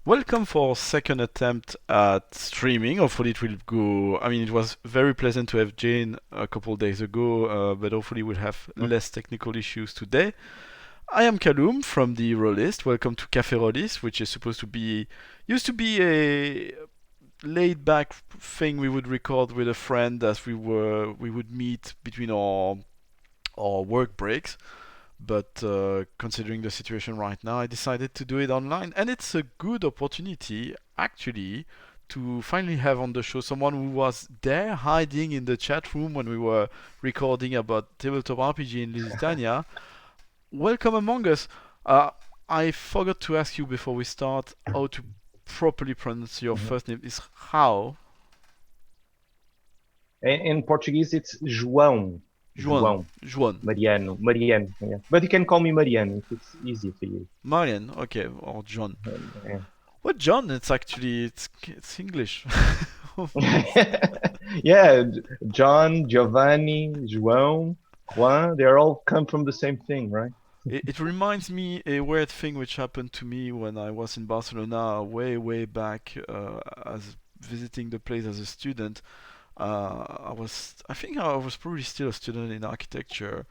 Welcome for second attempt at streaming. Hopefully it will go. I mean, it was very pleasant to have Jane a couple days ago, but hopefully we'll have less technical issues today. I am Kaloum from the Rolistes. Welcome to Café Rolistes, which is supposed to be used to be a laid back thing we would record with a friend as we would meet between our work breaks. But considering the situation right now, I decided to do it online, and it's a good opportunity actually to finally have on the show someone who was there hiding in the chat room when we were recording about tabletop RPG in Lusitania. Welcome among us. Uh, I forgot to ask you before we start how to properly pronounce your Mhm. first name. Is how? In Portuguese, it's João. João. João. João. Mariano. Mariano. Yeah. But you can call me Mariano if it's easier for you. Marian. Okay, or John. Yeah. What John? It's English. Yeah. John, Giovanni, João, Juan, they all come from the same thing, right? It reminds me a weird thing which happened to me when I was in Barcelona way back as visiting the place as a student. I think I was probably still a student in architecture,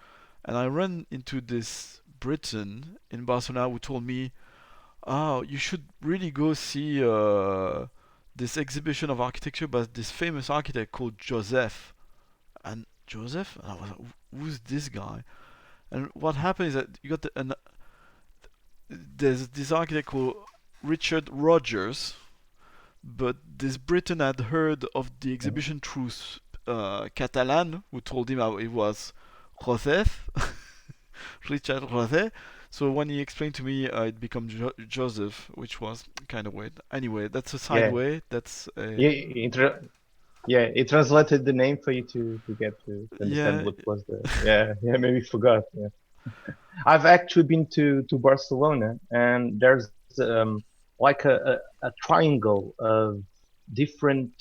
and I ran into this Briton in Barcelona who told me, "Oh, you should really go see this exhibition of architecture by this famous architect called Joseph." And Joseph, and I was like, "Who's this guy?" And what happened is that you got there's this architect called Richard Rogers, but this Briton had heard of the Mhm. exhibition through Catalan, who told him how it was Joseph, Richard Joseph. So when he explained to me, it became Joseph, which was kind of weird. Anyway, that's a side Yeah. way. That's a Yeah. Yeah. It translated the name for you to get to understand yeah, what was the. Yeah. Yeah. Maybe forgot. Yeah. I've actually been to Barcelona, and there's like a triangle of different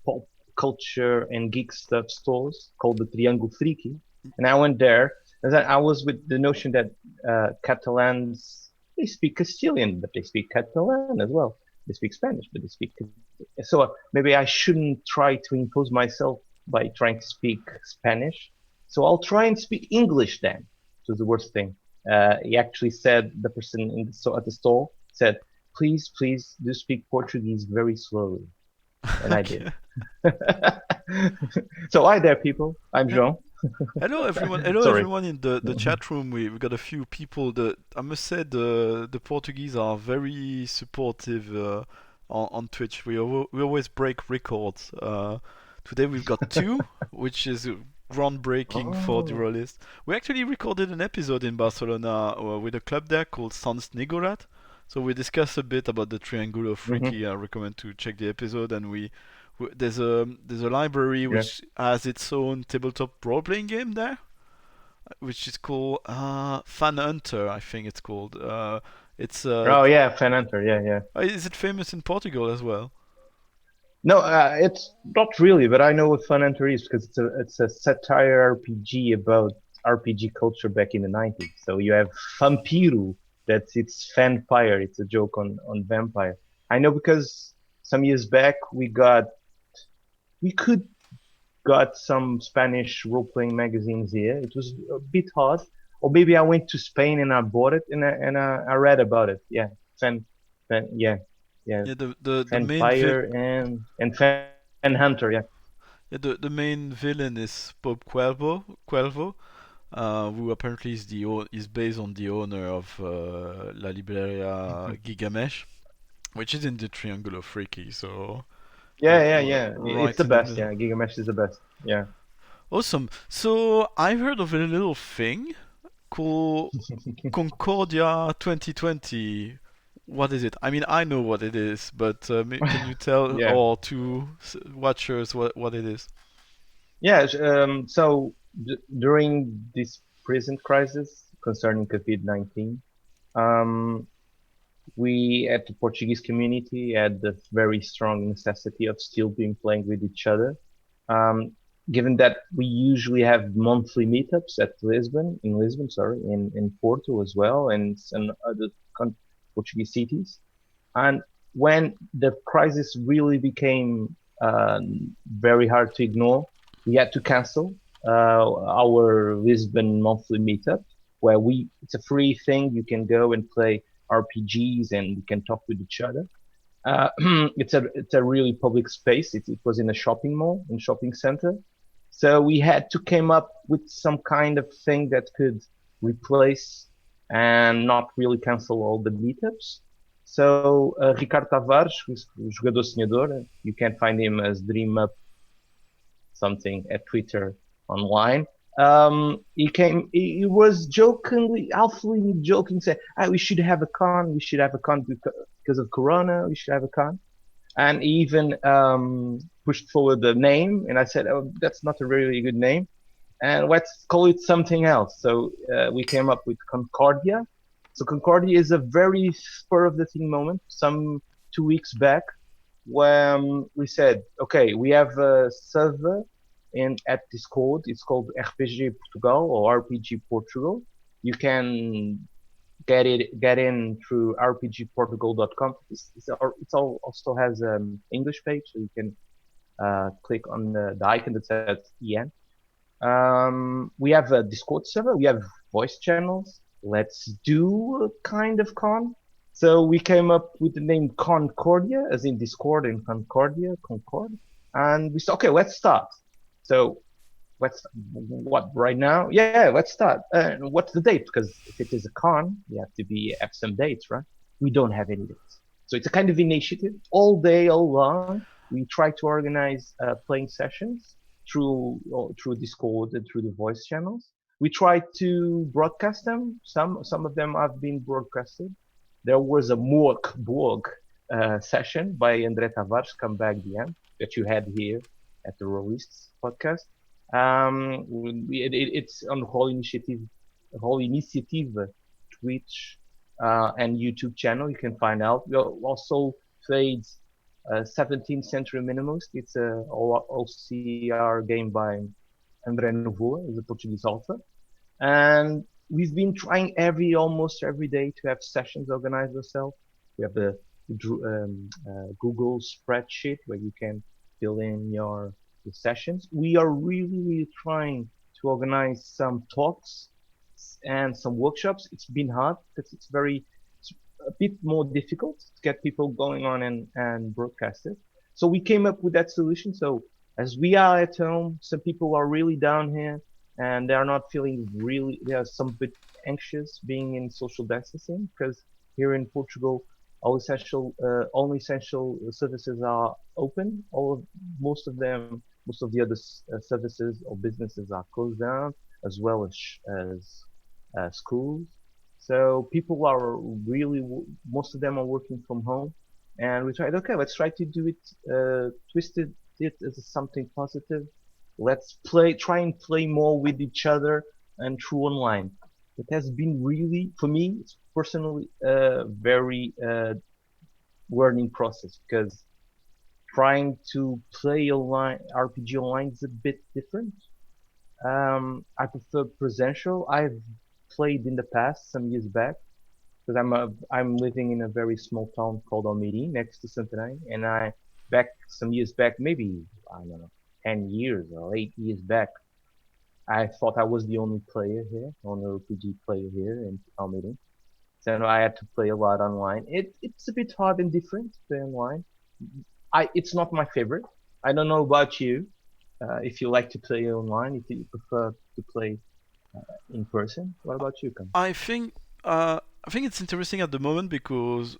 pop culture and geek stuff stores called the Triângulo Friki, and I went there. And then I was with the notion that Catalans they speak Castilian, but they speak Catalan as well. They speak Spanish, but they speak. So maybe I shouldn't try to impose myself by trying to speak Spanish. So I'll try and speak English then. Which was the worst thing. He actually said the person in the at the stall said, please do speak Portuguese very slowly," and I did. okay. So hi there, people. I'm Yeah. João. Hello everyone. Hello Sorry. everyone in the chat room. We got a few people. I must say the Portuguese are very supportive on Twitch. We always break records. Today we've got two, which is groundbreaking for the Oh. Rollist. We actually recorded an episode in Barcelona with a club there called Sans Negorat. So we discussed a bit about the Triangulo Hmm. Freaky. I recommend to check the episode, and there's a library Yeah. which has its own tabletop role playing game there, which is called Fan Hunter. I think it's called. It's Oh yeah, Fan Hunter. Yeah, yeah. is it famous in Portugal as well? No, it's not really, but I know what Fan Hunter is because it's a satire RPG about RPG culture back in the 90s. So you have Vampiro, that's it's Fanfire. It's a joke on vampire. I know because some years back we could got some Spanish role-playing magazines here. It was a bit hard, or maybe I went to Spain and I bought it and I read about it. Yeah, yeah, yeah, Yeah, the main Fanfire and Fan Hunter. Yeah. yeah, the main villain is Pope Cuervo, who apparently is based on the owner of La Libreria Gigamesh, which is in the Triangle of Freaky. So Yeah, yeah, yeah. It's right the in the best. middle. Yeah, Gigamesh is the best. Yeah. Awesome. So I've heard of a little thing called Concordia 2020. What is it? I mean, I know what it is, but can you tell Yeah. our two watchers what it is? Yeah. So during this present crisis concerning COVID-19, um, we at the Portuguese community had the very strong necessity of still being playing with each other. Um, Given that we usually have monthly meetups at in Lisbon, sorry, in Porto as well, and some other Portuguese cities. And when the crisis really became uh, very hard to ignore, we had to cancel our Lisbon monthly meetup, where we it's a free thing. You can go and play RPGs and you can talk with each other. Uh, it's a really public space. It was in a shopping mall, in shopping center. So we had to came up with some kind of thing that could replace and not really cancel all the meetups. So Ricardo Tavares, who's o jogador sonhador, you can find him as Dream Up something at Twitter online. He was jokingly, halfly joking, saying, "Ah, we should have a con. We should have a con because of Corona. We should have a con." And he even pushed forward the name, and I said, "Oh, that's not a really good name, and let's call it something else." So we came up with Concordia. So Concordia is a very spur of the thing moment. Some 2 weeks back, when we said, "Okay, we have a server in at Discord. It's called RPG Portugal or RPG Portugal. You can get in through rpgportugal.com. It's all also has an English page, so you can click on the icon that says EN. We have a Discord server. We have voice channels. Let's do a kind of con. So we came up with the name Concordia, as in Discord and Concordia, Concord. And we said, okay, let's start. So let's what right now? Yeah, let's start. What's the date? Because if it is a con, you have to be have some dates, right? We don't have any dates, so it's a kind of initiative. All day, all long, we try to organize playing sessions through Discord and through the voice channels. We try to broadcast them. Some of them have been broadcasted. There was a Mork Borg session by André Tavares, come back the end, that you had here at the Rolistes podcast. It's on the whole initiative Twitch and YouTube channel. You can find out. We also played 17th Century Minimalist. It's a OCR game by André Novoa, is a Portuguese author. And we've been trying almost every day to have sessions organized ourselves. We have the Google spreadsheet where you can fill in your sessions. We are really trying to organize some talks and some workshops. It's been hard because it's a bit more difficult to get people going on and broadcast it. So we came up with that solution. So as we are at home, some people are really down here and they are not feeling really, they are some bit anxious being in social distancing because here in Portugal, only essential services are open. Most of the other services or businesses are closed down, as well as schools. So people are really, most of them are working from home, and we tried. Okay, let's try to do it, twisted it as something positive. Let's try and play more with each other and through online. It has been really, for me, it's personally, very learning process because trying to play online RPG online is a bit different. I prefer presential. I've played in the past some years back because I'm living in a very small town called Almeri next to Santarém, and I back some years back, maybe I don't know, 10 years or 8 years back, I thought I was the only player here, only RPG player here in Almeri. So I had to play a lot online. It's a bit hard and different to play online. It's not my favorite. I don't know about you. If you like to play online, if you prefer to play in person. What about you, Cam? I think I think it's interesting at the moment because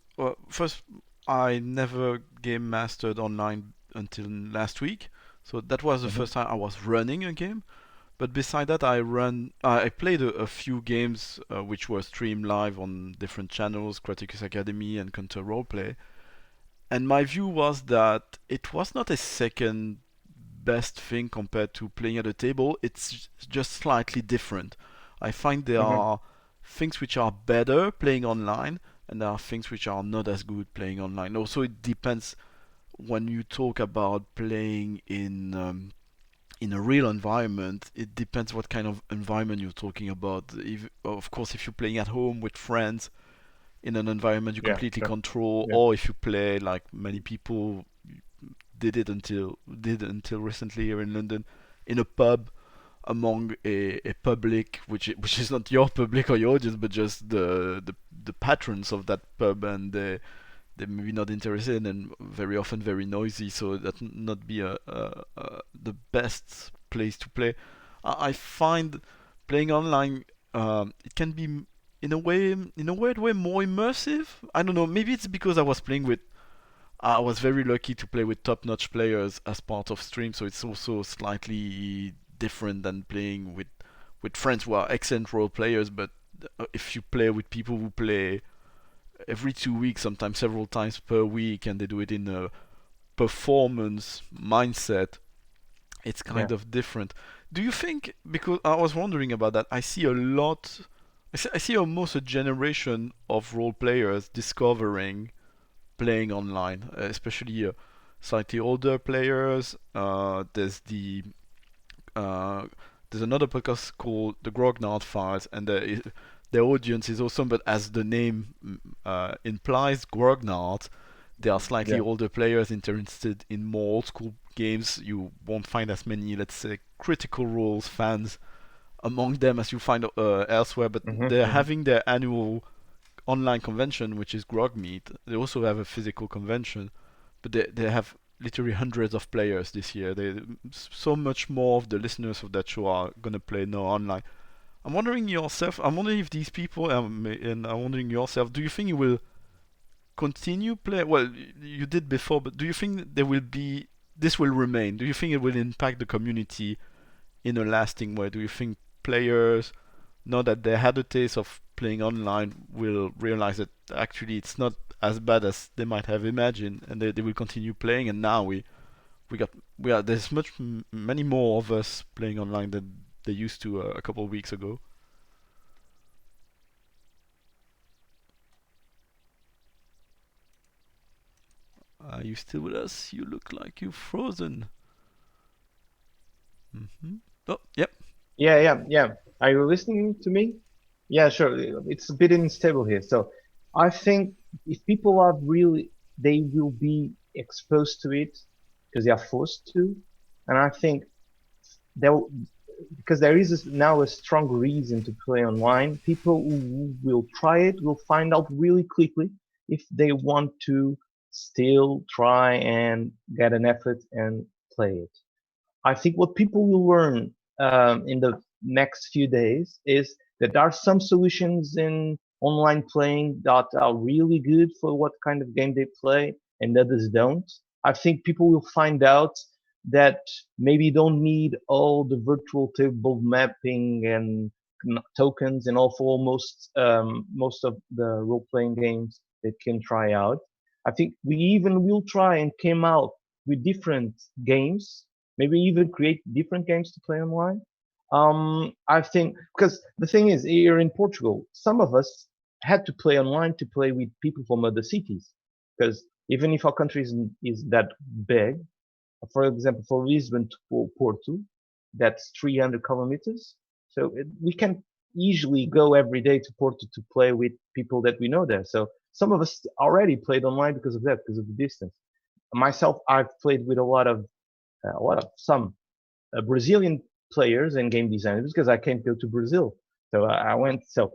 first I never game mastered online until last week, so that was the Mm-hmm. first time I was running a game. But beside that, I played a few games which were streamed live on different channels, Criticus Academy and Counter Roleplay. And my view was that it was not a second best thing compared to playing at a table. It's just slightly different. I find there Mm-hmm. are things which are better playing online, and there are things which are not as good playing online. Also, it depends when you talk about playing in a real environment. It depends what kind of environment you're talking about. If, of course, if you're playing at home with friends, in an environment you Yeah, completely sure. control, Yeah, or if you play like many people did until recently here in London, in a pub among a public which is not your public or your audience, but just the patrons of that pub, and they're maybe not interested and very often very noisy, so that not be the best place to play. I find playing online, it can be in a weird way more immersive. I don't know. Maybe it's because I was very lucky to play with top-notch players as part of stream, so it's also slightly different than playing with friends who are excellent role players. But if you play with people who play every 2 weeks, sometimes several times per week, and they do it in a performance mindset, it's yeah, kind of different. Do you think? Because I was wondering about that. I see a lot. I see almost a generation of role players discovering playing online, especially slightly older players. Uh, there's another podcast called The Grognard Files, and their audience is awesome. But as the name implies, Grognard, they are slightly yeah. older players interested in more old school games. You won't find as many, let's say, Critical Roles fans among them as you find elsewhere. But Hmm, they're hmm. having their annual online convention, which is Grogmeet. They also have a physical convention, but they have literally hundreds of players this year. So much more of the listeners of that show are gonna play now online. I'm wondering yourself. I'm wondering if these people, and I'm wondering yourself. Do you think you will continue play? Well, you did before, but do you think there will be? This will remain. Do you think it will impact the community in a lasting way? Do you think players, now that they had a taste of playing online, will realize that actually it's not as bad as they might have imagined, and they will continue playing? And now we got we are there's many more of us playing online than they used to a couple of weeks ago. Are you still with us? You look like you've frozen. Oh, yep. Yeah, yeah, yeah. Are you listening to me? Yeah, sure. It's a bit unstable here. So I think if people are really, they will be exposed to it because they are forced to. And I think there, because there is now a strong reason to play online, people who will try it will find out really quickly if they want to still try and get an effort and play it. I think what people will learn in the next few days is that there are some solutions in online playing that are really good for what kind of game they play and others don't. I think people will find out that maybe you don't need all the virtual table mapping and tokens and all for most of the role playing games they can try out. I think we even will try and came out with different games, maybe even create different games to play online. I think because the thing is, here in Portugal, some of us had to play online to play with people from other cities. Because even if our country is that big, for example, for Lisbon to Porto, that's 300 kilometers. So we can easily go every day to Porto to play with people that we know there. So some of us already played online because of that, because of the distance. Myself, I've played with a lot of some Brazilian players and game designers because I can't go to Brazil. So I went. So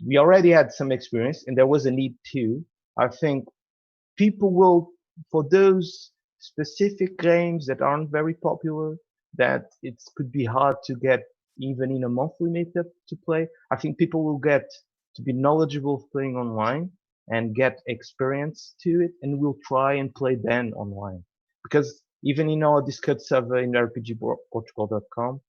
we already had some experience, and there was a need too. I think people will, for those specific games that aren't very popular, that it could be hard to get even in a monthly meetup to play. I think people will get to be knowledgeable of playing online and get experience to it, and will try and play then online. Because even in our Discord server in rpgportugal.com,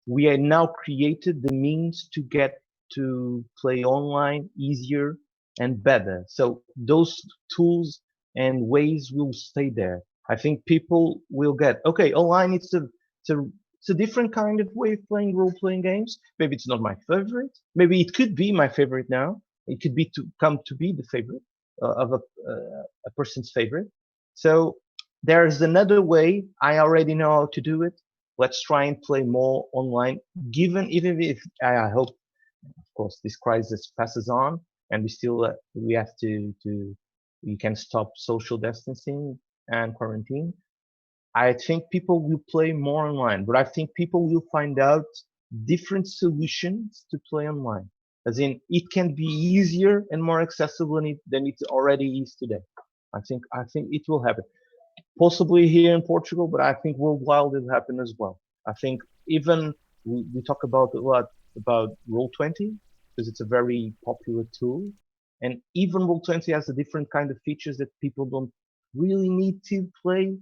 we are now created the means to get to play online easier and better. So those tools and ways will stay there. I think people will get, okay, online it's a different kind of way of playing role playing games. Maybe it's not my favorite. Maybe it could be my favorite now. It could be to come to be the favorite of a person's favorite. So there's another way. I already know how to do it. Let's try and play more online, given even if I hope, of course, this crisis passes on and we have to we can stop social distancing and quarantine. I think people will play more online, but I think people will find out different solutions to play online. As in, it can be easier and more accessible than it already is today. I think it will happen. Possibly here in Portugal, but I think worldwide it will happen as well. I think even we talk about a lot about Roll20 because it's a very popular tool, and even Roll20 has a different kind of features that people don't really need to play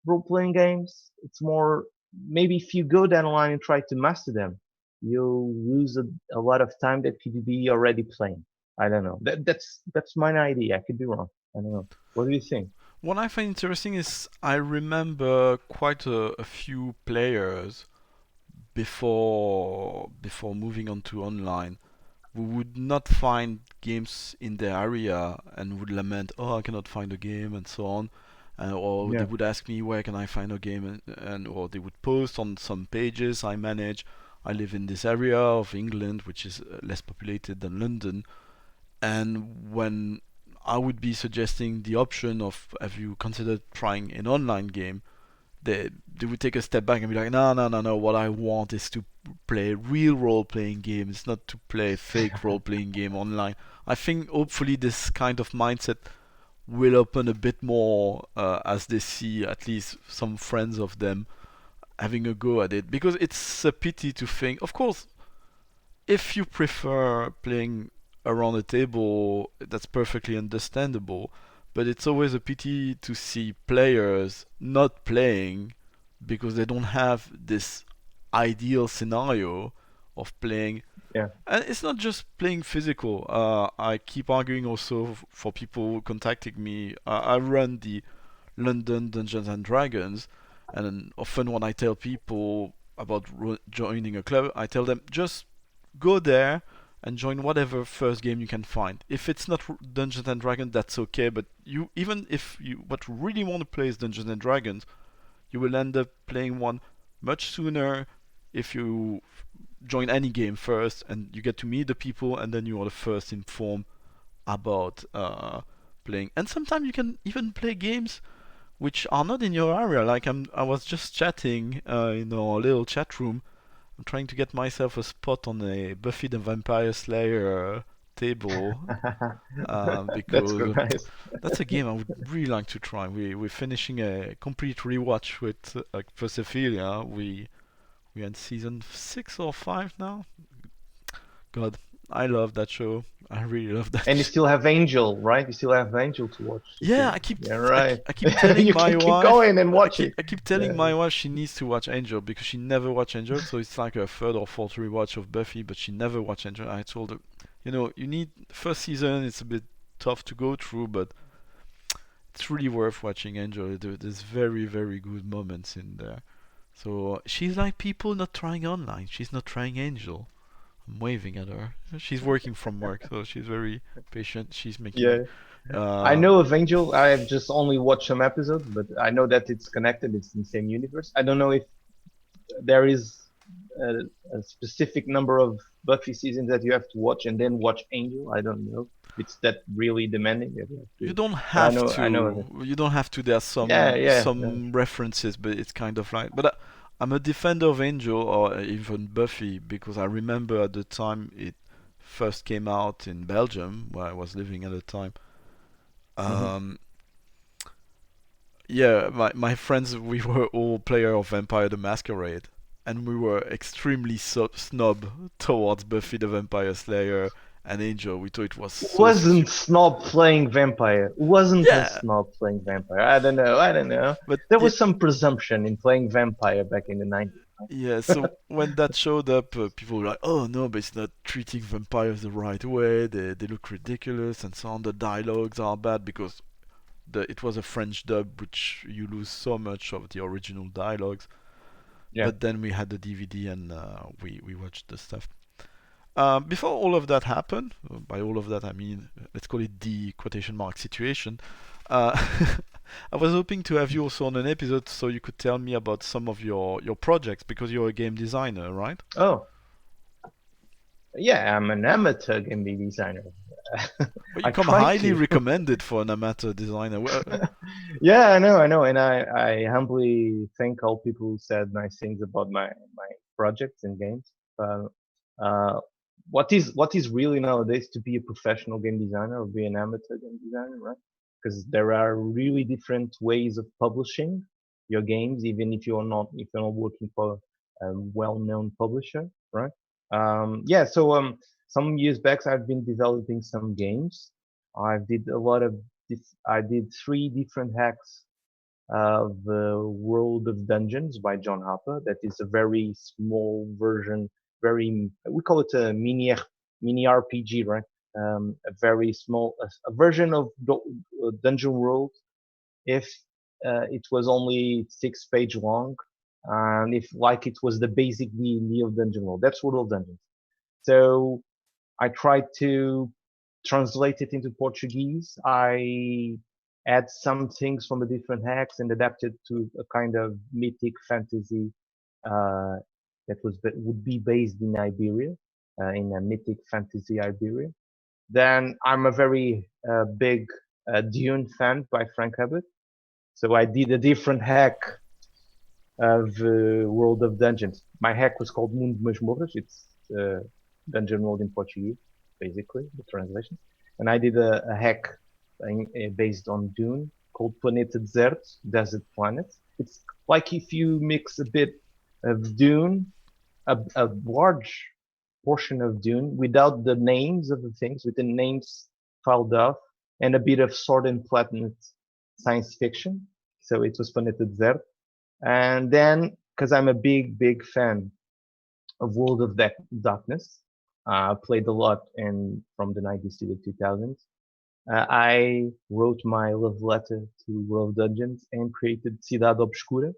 role-playing games. It's more maybe if you go down the line and try to master them, you'll lose a lot of time that could be already playing. I don't know. That's my idea. I could be wrong. I don't know. What do you think? What I find interesting is I remember quite a few players before moving on to online who would not find games in their area and would lament, oh, I cannot find a game and so on. Or they Yeah. would ask me where can I find a game, and or they would post on some pages I manage. I live in this area of England which is less populated than London, and when I would be suggesting the option of have you considered trying an online game, they would take a step back and be like, no, no, no, no. What I want is to play real role playing games, not to play fake role playing game online. I think hopefully this kind of mindset will open a bit more as they see at least some friends of them having a go at it. Because it's a pity to think, of course, if you prefer playing around a table, that's perfectly understandable. But it's always a pity to see players not playing because they don't have this ideal scenario of playing. Yeah. And it's not just playing physical. I keep arguing also for people contacting me. I run the London Dungeons and Dragons, and often when I tell people about joining a club, I tell them just go there and join whatever first game you can find. If it's not Dungeons and Dragons, that's okay. But you, even if you what you really want to play is Dungeons and Dragons, you will end up playing one much sooner if you join any game first, and you get to meet the people, and then you are the first informed about playing. And sometimes you can even play games which are not in your area. Like I was just chatting in our little chat room. I'm trying to get myself a spot on a Buffy the Vampire Slayer table That's because nice. that's a game I would really like to try. We're finishing a complete rewatch with Persophilia. We had season 6 or 5 now. God, I love that show. I really love that And you show. still have Angel, right? You still have Angel to watch. Yeah, Okay. Yeah, right. I keep telling You my can keep wife going and watch it. I keep telling Yeah. my wife she needs to watch Angel because she never watched Angel, so it's like her third or fourth rewatch of Buffy, but she never watched Angel. I told her, you need first season. It's a bit tough to go through, but it's really worth watching Angel. There's very very good moments in there. So she's like people not trying online. She's not trying Angel. I'm waving at her. She's working from work, so she's very patient. She's making Yeah. I uh, know of Angel. I have just only watched some episodes, but I know that it's connected. It's in the same universe. I don't know if there is a, a specific number of Buffy seasons that you have to watch and then watch Angel. I don't know. It's that really demanding that you have you to. don't But have I know of it. to. You don't have to. There's Yeah, yeah, yeah. some references, but it's kind of like. But I'm a defender of Angel or even Buffy because I remember at the time it first came out in Belgium, where I was living at the time. Hmm. Um, yeah, my friends, we were all player of Vampire the Masquerade, and we were extremely snob towards Buffy the Vampire Slayer and Angel. We thought it was so Wasn't Snob playing Vampire? Wasn't a yeah, Snob playing Vampire? I don't know. I don't know. but There yeah, was some presumption in playing Vampire back in the 90s. yeah. So when that showed up, people were like, "Oh no, but it's not treating vampires the right way. They look ridiculous and so on. The dialogues are bad because it was a French dub, which you lose so much of the original dialogues." Yeah. But then we had the DVD and we watched the stuff. Before all of that happened, by all of that I mean, let's call it the quotation mark situation, uh, I was hoping to have you also on an episode so you could tell me about some of your projects because you're a game designer, right? Oh, yeah. I'm an amateur game designer. But you I come tried highly to. recommended for an amateur designer. Yeah, I know, and I humbly thank all people who said nice things about my projects and games. But uh, what is really nowadays to be a professional game designer or be an amateur game designer, right? Because there are really different ways of publishing your games, even if you're not working for a well-known publisher, right? Yeah, so some years back I've been developing some games. I did a lot of I did three different hacks of the World of Dungeons by John Harper. That is a very small version, we call it a mini RPG, right? A very small a version of Dungeon World. If it was only 6 page long, and if like it was the basic D&D of Dungeon World, that's World of Dungeons. So I tried to translate it into Portuguese. I add some things from the different hacks and adapt it to a kind of mythic fantasy uh, that would be based in Iberia, in a mythic fantasy Iberia. Then I'm a very big Dune fan by Frank Herbert, so I did a different hack of World of Dungeons. My hack was called Mundo de Masmorras. It's Dungeon World in Portuguese, basically, the translation. And I did a hack based on Dune called Planeta Deserto, Desert Planet. It's like if you mix a bit of Dune, a large portion of Dune, without the names of the things, with the names filed off, and a bit of Sword and Platinum science fiction. So it was Planeta Deserto. And then, because I'm a big fan of World of Darkness, played a lot from the 90s to the 2000s. I wrote my love letter to World of Dungeons and created Cidade Obscura.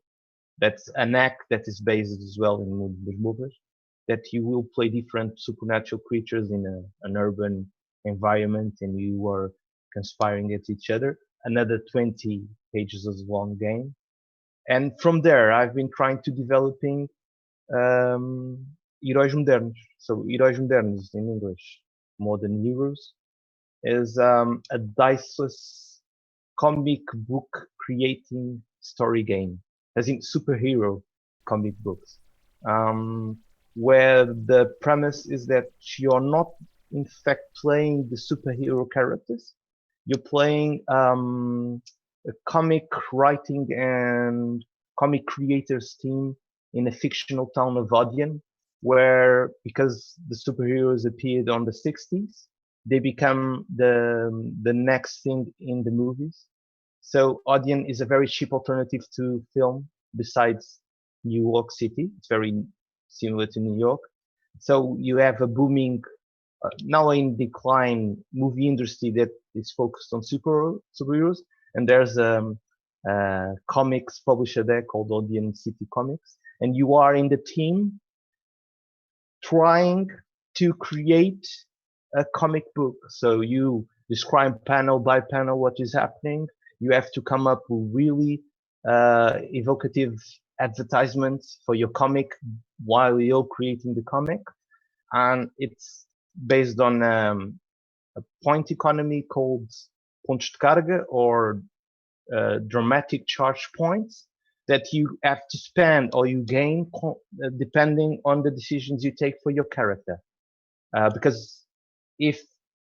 That's an act that is based as well in Mundo dos Movers, that you will play different supernatural creatures in an urban environment and you are conspiring against each other. Another 20 pages of long game. And from there, I've been trying to developing um, Heróis Modernos. So Heróis Modernos in English, Modern Heroes, is a diceless comic book creating story game, as in superhero comic books, um, where the premise is that you're not in fact playing the superhero characters, you're playing a comic writing and comic creators team in a fictional town of Odion, where because the superheroes appeared on the 60s, they become the next thing in the movies. So Odion is a very cheap alternative to film besides New York City. It's very similar to New York. So you have a booming, now in decline movie industry that is focused on superheroes. And there's a comics publisher there called Odion City Comics. And you are in the team trying to create a comic book. So you describe panel by panel what is happening. You have to come up with really evocative advertisements for your comic while you're creating the comic. And it's based on a point economy called pontos de carga, or dramatic charge points that you have to spend or you gain depending on the decisions you take for your character. Because if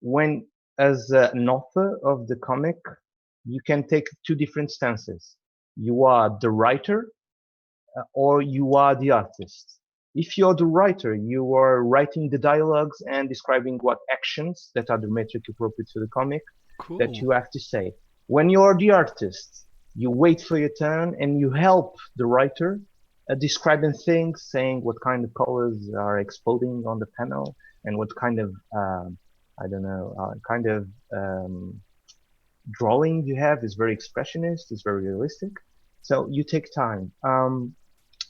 when as an author of the comic, you can take two different stances. You are the writer or you are the artist. If you're the writer, you are writing the dialogues and describing what actions that are dramatically appropriate to the comic that Cool. you have to say. When you're the artist, you wait for your turn and you help the writer describing things, saying what kind of colors are exploding on the panel and what kind of, I don't know, kind of drawing you have is very expressionist, is very realistic. So you take time.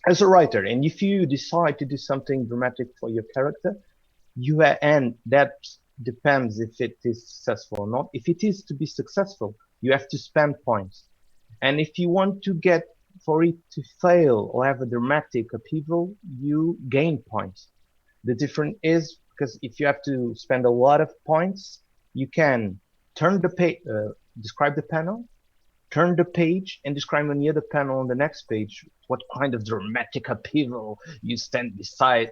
As a writer, and if you decide to do something dramatic for your character, and that depends if it is successful or not. If it is to be successful, you have to spend points. And if you want to get for it to fail or have a dramatic upheaval, you gain points. The difference is because if you have to spend a lot of points, you can turn the page, describe the panel, turn the page, and describe on the other panel on the next page what kind of dramatic upheaval you stand beside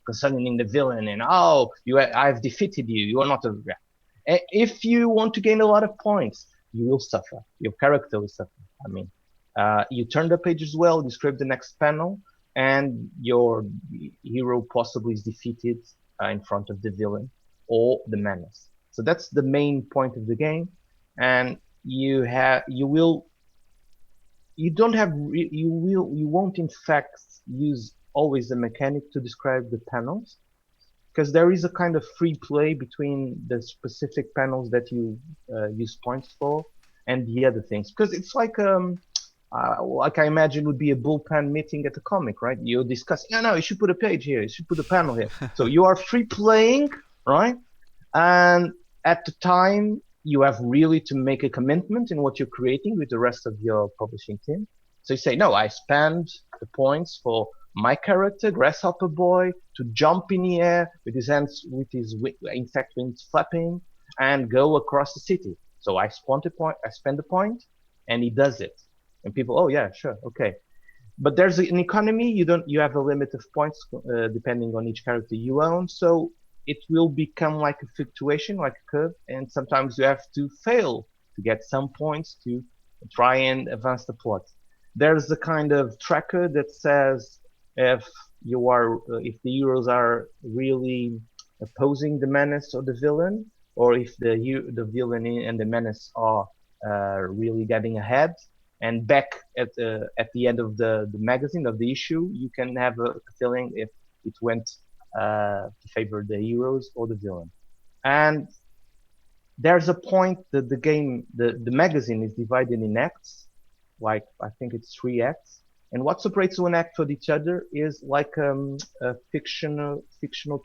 concerning the villain, and I've defeated you. You are not a. If you want to gain a lot of points, you will suffer. Your character will suffer. I mean, you turn the page as well, describe the next panel, and your hero possibly is defeated in front of the villain or the menace. So that's the main point of the game, and you won't in fact use always the mechanic to describe the panels, because there is a kind of free play between the specific panels that you use points for and the other things, because it's like I imagine would be a bullpen meeting at the comic, right? You discuss, no, you should put a page here, you should put a panel here. So you are free playing, right? And at the time, you have really to make a commitment in what you're creating with the rest of your publishing team. So you say, no, I spend the points for my character, Grasshopper Boy, to jump in the air with his hands, with his insect wings flapping, and go across the city. So I spend the point, and he does it. And people, oh yeah, sure, okay. But there's an economy. You have a limit of points depending on each character you own. So it will become like a fluctuation, like a curve, and sometimes you have to fail to get some points to try and advance the plot. There's a kind of tracker that says if if the heroes are really opposing the menace or the villain, or if the villain and the menace are really getting ahead. And back at the end of the magazine, of the issue, you can have a feeling if it went to favor the heroes or the villain. And there's a point that the magazine is divided in acts, like I think it's 3 acts. And what separates one act from each other is like a fictional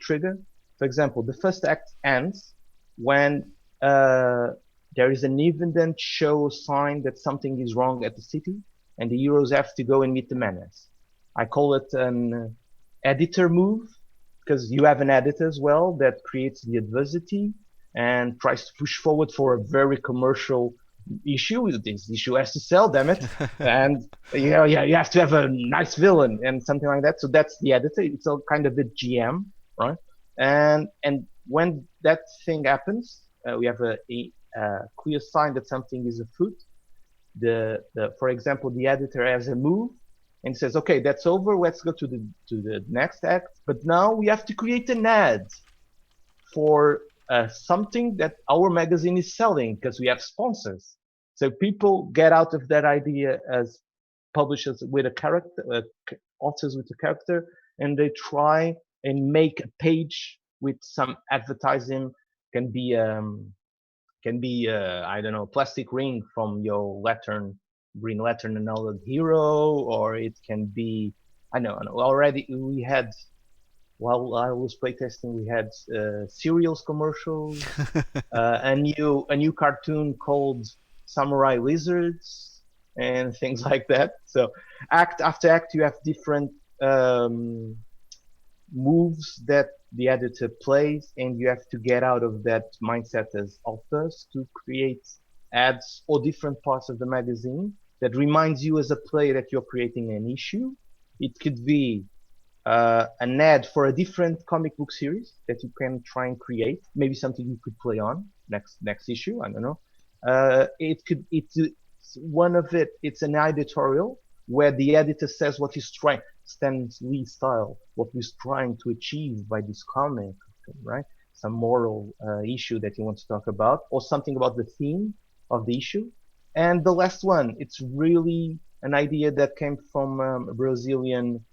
trigger. For example, the first act ends when there is an event that shows sign that something is wrong at the city, and the heroes have to go and meet the menace. I call it an editor move, because you have an editor as well that creates the adversity and tries to push forward for a very commercial issue. This issue has to sell, damn it. And you have to have a nice villain and something like that. So that's the editor. It's a kind of the GM, right? And when that thing happens, we have a clear sign that something is afoot. For example, the editor has a move and says, okay, that's over. Let's go to the next act. But now we have to create an ad for something that our magazine is selling, because we have sponsors. So people get out of that idea as publishers with a character, authors with a character, and they try and make a page with some advertising. Can be I don't know, plastic ring from your Green Lantern another hero, or it can be I know already we had while I was playtesting we had cereals commercials, a new cartoon called Samurai Lizards and things like that. So act after act you have different moves that the editor plays, and you have to get out of that mindset as authors to create ads or different parts of the magazine that reminds you as a player that you're creating an issue. It could be an ad for a different comic book series that you can try and create, maybe something you could play on next issue. I don't know. It's one of it's an editorial where the editor says what he's trying, Stan Lee style, what he's trying to achieve by this comic, right? Some moral issue that he wants to talk about, or something about the theme of the issue. And the last one, it's really an idea that came from a Brazilian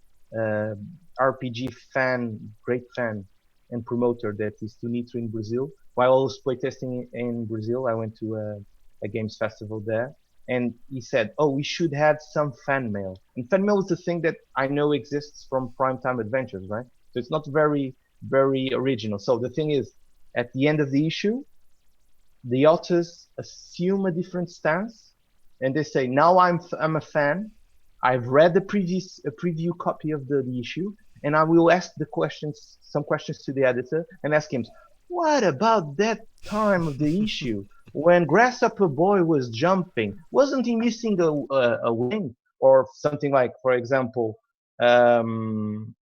RPG fan, great fan and promoter that is Tunito in Brazil. While I was playtesting in Brazil, I went to a games festival there, and he said, "Oh, we should have some fan mail." And fan mail is the thing that I know exists from Primetime Adventures, right? So it's not very, very original. So the thing is, at the end of the issue, the authors assume a different stance, and they say, "Now I'm a fan. I've read a preview copy of the issue, and I will ask some questions to the editor and ask him, What about that time of the issue when Grasshopper Boy was jumping? Wasn't he missing a wing or something like, for example, um,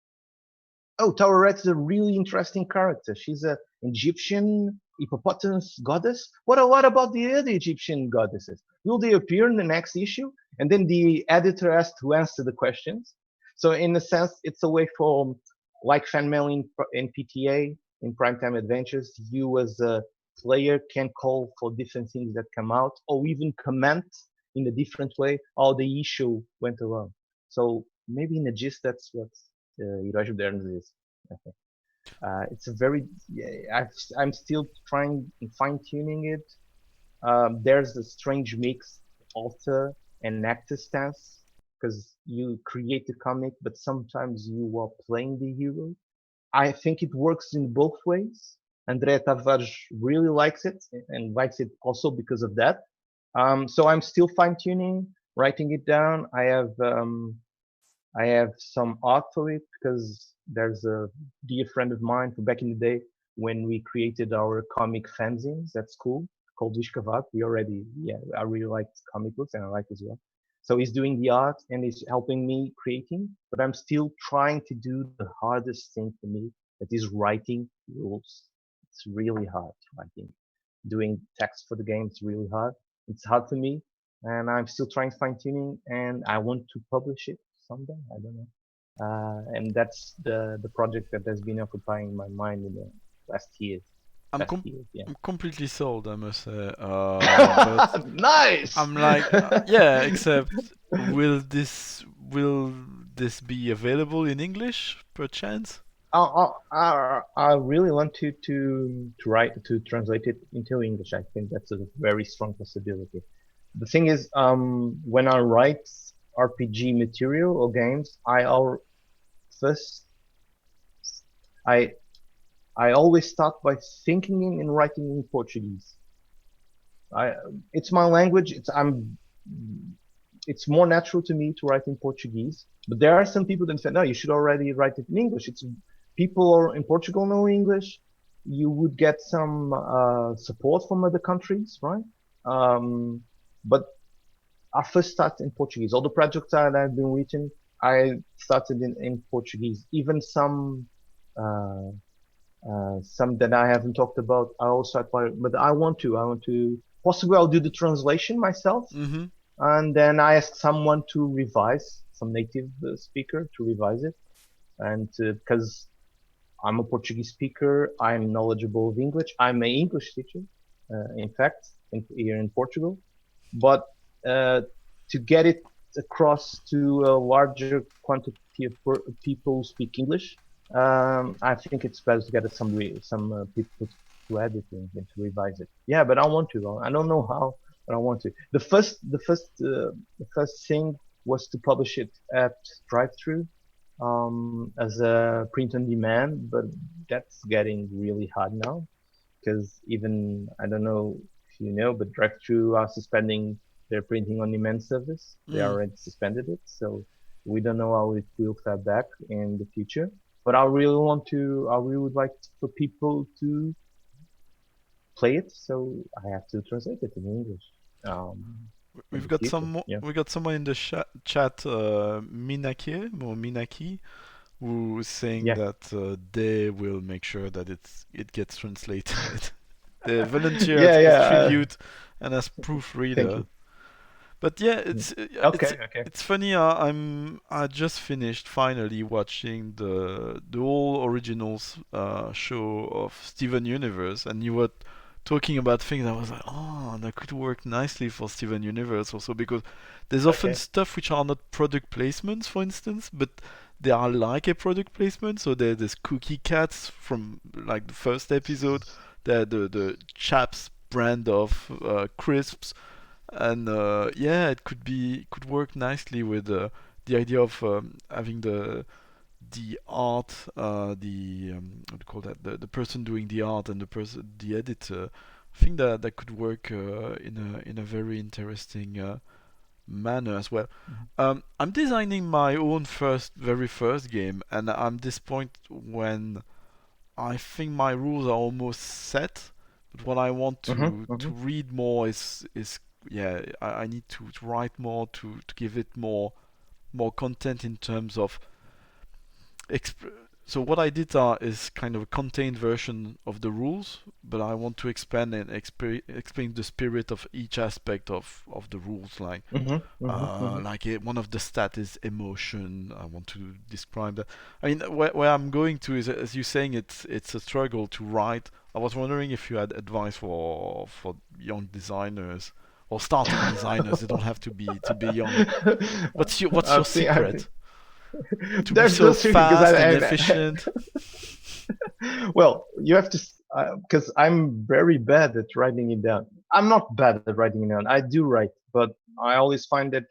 oh, Tauret is a really interesting character. She's an Egyptian hippopotamus goddess. What about the other Egyptian goddesses? Will they appear in the next issue? And then the editor has to answer the questions. So in a sense, it's a way for like fan mail in PTA in Primetime Adventures. You as a player can call for different things that come out, or even comment in a different way how the issue went along. So maybe in a gist, that's what Heróis Modernos is. Okay. It's a very, yeah, I'm still trying fine tuning it. There's a strange mix, author and actor stance, because you create the comic, but sometimes you are playing the hero. I think it works in both ways. André Tavares really likes it and likes it also because of that. So I'm still fine tuning, writing it down. I have some art for it because there's a dear friend of mine from back in the day when we created our comic fanzines at school called Vishkavat. Yeah, I really liked comic books and I like as well. So he's doing the art and he's helping me creating, but I'm still trying to do the hardest thing for me, that is writing rules. It's really hard writing. Doing text for the game, it's really hard. It's hard for me and I'm still trying fine tuning and I want to publish it someday. I don't know. And that's the project that has been occupying my mind in the last years. I'm Last com- years, yeah. I'm completely sold, I must say. But Nice. I'm like, yeah, except will this be available in English, perchance? I really want to write to translate it into English. I think that's a very strong possibility. The thing is, when I write RPG material or games, first I I always start by thinking in and writing in Portuguese. I it's my language. It's more natural to me to write in Portuguese. But there are some people that say, no, you should already write it in English. It's people in Portugal know English. You would get some support from other countries, right? But I first started in Portuguese. All the projects that I've been written, I started in Portuguese. Even some that I haven't talked about, I also acquired, but I want to, possibly I'll do the translation myself, Mm-hmm. and then I ask someone to revise, some native speaker to revise it, and because I'm a Portuguese speaker, I'm knowledgeable of English. I'm an English teacher, in fact, here in Portugal, but uh, to get it across to a larger quantity of people who speak English, I think it's best to get some people to edit it and to revise it. Yeah, but I want to. I don't know how, but I want to. The first thing was to publish it at drive-through as a print on demand, but that's getting really hard now because even I don't know if you know, but drive-through are suspending their printing on demand service. They Mm. already suspended it, so we don't know how it will fare back in the future. But I really want to. I really would like for people to play it, so I have to translate it in English in We've the got future. Yeah. we got someone in the chat, Minaki, who's saying Yeah. that they will make sure that it gets translated. They volunteer Yeah. as Yeah. tribute and as Thank proofreader. you. But yeah, Okay. Okay. it's funny. I just finished finally watching the whole originals show of Steven Universe, and you were talking about things. I was like, oh, that could work nicely for Steven Universe also because there's often Okay. stuff which are not product placements, for instance, but they are like a product placement. So there's Cookie Cats from like the first episode, the Chaps brand of crisps, and yeah, it could work nicely with the idea of having the art, what do you call that, the person doing the art and the editor. I think that that could work in a very interesting manner as well. Mhm. I'm designing my own very first game, and I'm disappointed when I think my rules are almost set, but what I want Mm-hmm, to mm-hmm, read more is yeah, I need to write more to give it more content in terms of exp- so what I did is kind of a contained version of the rules, but I want to expand and explain the spirit of each aspect of the rules. mm-hmm, mm-hmm, mm-hmm. One of the stat is emotion. I want to describe that. I mean, where I'm going to is, as you're saying, it's a struggle to write. I was wondering if you had advice for young designers or starting designers. They don't have to be young. What's your I think secret? To be there's so no secret because fast and efficient? well, you have to, because I'm very bad at writing it down. I'm not bad at writing it down. I do write, but I always find that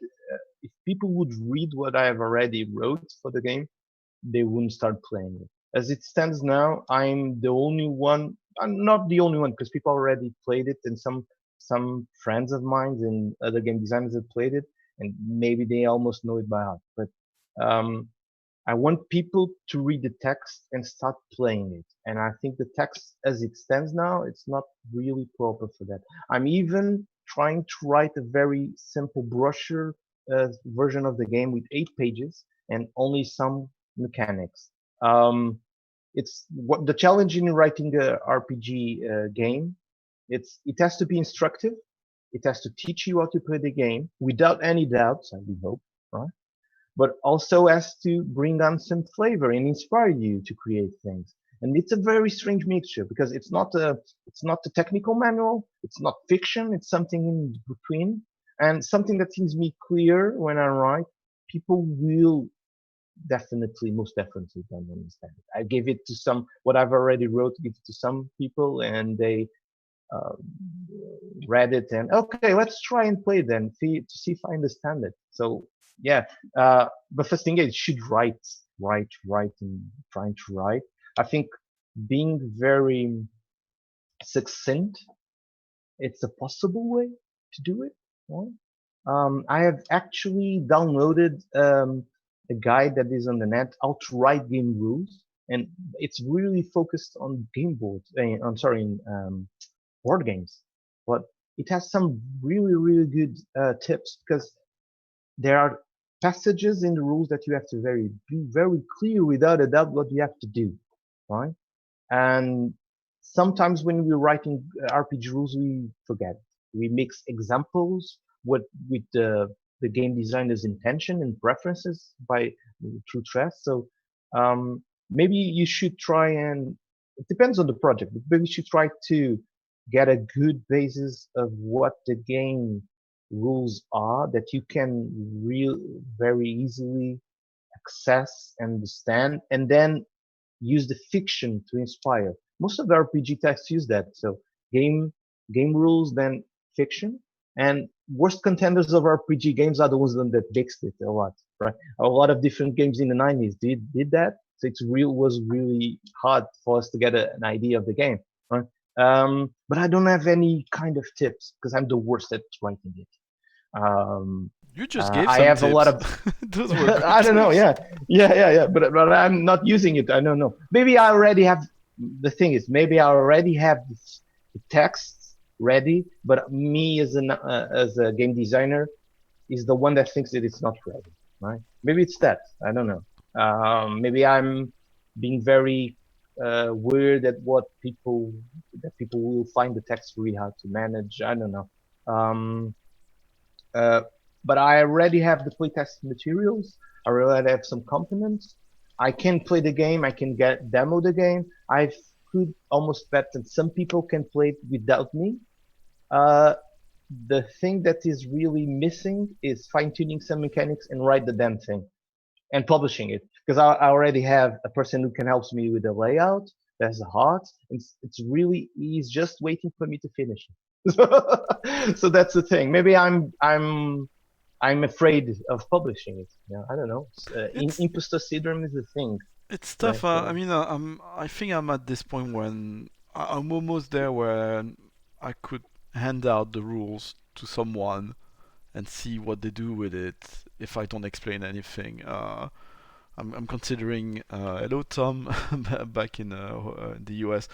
if people would read what I have already wrote for the game, they wouldn't start playing it. As it stands now, I'm the only one. I'm not the only one because people already played it, and some friends of mine and other game designers have played it, and maybe they almost know it by heart. But um, I want people to read the text and start playing it. And I think the text as it stands now, it's not really proper for that. I'm even trying to write a very simple brochure version of the game with 8 pages and only some mechanics. Um, it's what the challenge in writing a RPG game. It has to be instructive. It has to teach you how to play the game without any doubts, I would hope, right? But also has to bring on some flavor and inspire you to create things. And it's a very strange mixture because it's not a technical manual, it's not fiction, it's something in between, and something that seems me clear when I write. People will definitely, most definitely, don't understand it. I gave it to some what I've already wrote, give it to some people, and they uh, read it and okay, let's try and play then to see if I understand it. So yeah, but first thing is, should write, and trying to write. I think being very succinct, it's a possible way to do it. Right? I have actually downloaded a guide that is on the net, how to write game rules, and it's really focused on game boards. I'm sorry, board games, but it has some really really good tips because there are passages in the rules that you have to be very clear without a doubt what you have to do, right? And sometimes when we're writing RPG rules, we forget. We mix examples with the game designer's intention and preferences by through trust. So maybe you should try and it depends on the project, but maybe you should try to get a good basis of what the game rules are that you can real very easily access and understand, and then use the fiction to inspire. Most of the RPG texts use that. So game game rules, then fiction. And worst contenders of RPG games are the ones that mixed it a lot, right? A lot of different games in the 90s did that. So it was really hard for us to get an idea of the game, right? But I don't have any kind of tips because I'm the worst at writing it. Um, You just gave I some have a lot tips. of Those were good I don't know. tips. Yeah. But I'm not using it. I don't know. Maybe I already have. The thing is, maybe I already have the text ready. But me as a game designer is the one that thinks that it's not ready. Right? Maybe it's that. I don't know. Maybe I'm being very weird at what people will find the text really hard to manage. I don't know. Um, uh, but I already have the playtest materials. I already have some components. I can play the game. I can get demo the game. I could almost bet that some people can play it without me. Uh, the thing that is really missing is fine tuning some mechanics and write the damn thing and publishing it because I already have a person who can help me with the layout. There's a heart. It's really he's just waiting for me to finish it. So that's the thing. Maybe I'm afraid of publishing it. Yeah, I don't know. It's Imposter syndrome is a thing it's tough. that I mean, I think I'm at this point when I'm almost there where I could hand out the rules to someone and see what they do with it if I don't explain anything. I'm considering hello Tom back in the US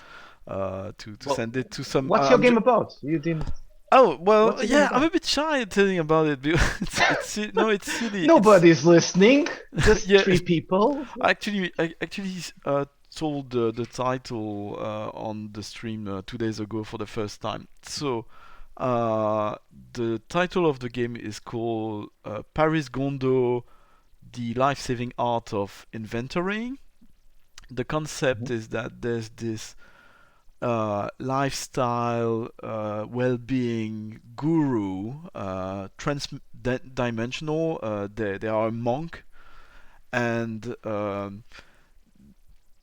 to Well, send it to some. what's your game about? You didn't. Oh well, What's your game yeah. I'm a about? bit shy telling about it because no, it's silly. It's Nobody's listening. Just yeah. three people. I actually told the title on the stream 2 days ago for the first time. So uh, the title of the game is called Paris Gondo: The Life-Saving Art of Inventorying. The concept Mhm, is that there's this lifestyle, well-being guru, trans-dimensional. They are a monk, and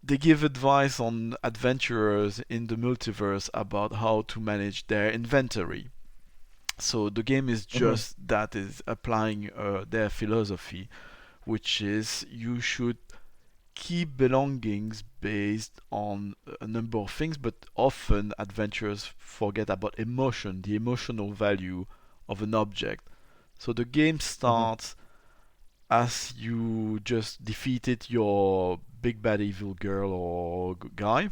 they give advice on adventurers in the multiverse about how to manage their inventory. So the game is mhm, just that is applying their philosophy, which is you should keep belongings based on a number of things, but often adventurers forget about emotion, the emotional value of an object. So the game mhm, starts as you just defeated your big bad evil girl or guy.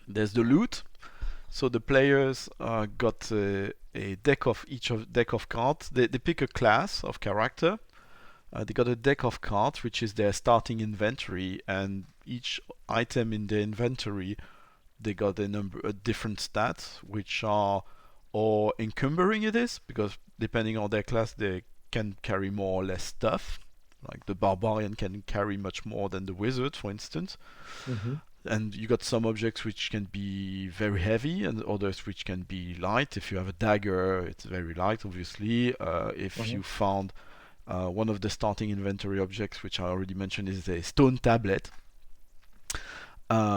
There's the loot. So the players got a deck of cards. They pick a class of character. They got a deck of cards, which is their starting inventory, and each item in the inventory they got a different stats, which are or encumbering it is because depending on their class they can carry more or less stuff. Like the barbarian can carry much more than the wizard, for instance. mhm, And you got some objects which can be very heavy and others which can be light. If you have a dagger, it's very light, obviously. If mhm, you found one of the starting inventory objects, which I already mentioned, is a stone tablet,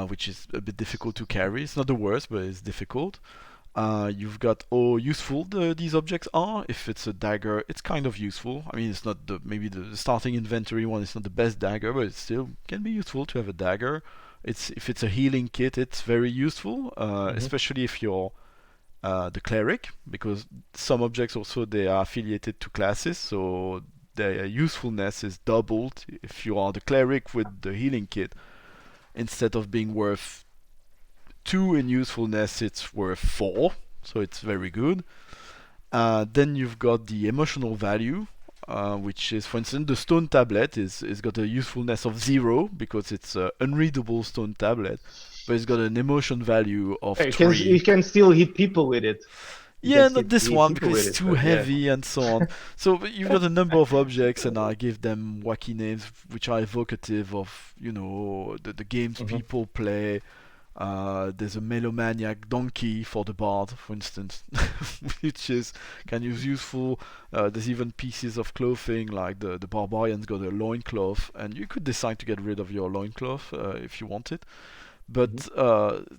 which is a bit difficult to carry. It's not the worst, but it's difficult. You've got how useful these objects are. If it's a dagger, it's kind of useful. I mean, it's not maybe the starting inventory one is not the best dagger, but it still can be useful to have a dagger. It's if it's a healing kit, it's very useful, mhm, especially if you're the cleric, because some objects also they are affiliated to classes, so their usefulness is doubled if you are the cleric with the healing kit. Instead of being worth 2 in usefulness, it's worth 4, so it's very good. Then you've got the emotional value, which is, for instance, the stone tablet is got a usefulness of 0 because it's an unreadable stone tablet, but it's got an emotion value of You 3. can still hit people with it. You can Yeah, still not this hit one people because with it's it, too but yeah. heavy and so on. So you've got a number of objects, and I give them wacky names which are evocative of the games Mhm, people play. There's a melomaniac donkey for the bard, for instance, which is kind of useful. There's even pieces of clothing, like the barbarian's got a loincloth, and you could decide to get rid of your loincloth if you want it. mhm, But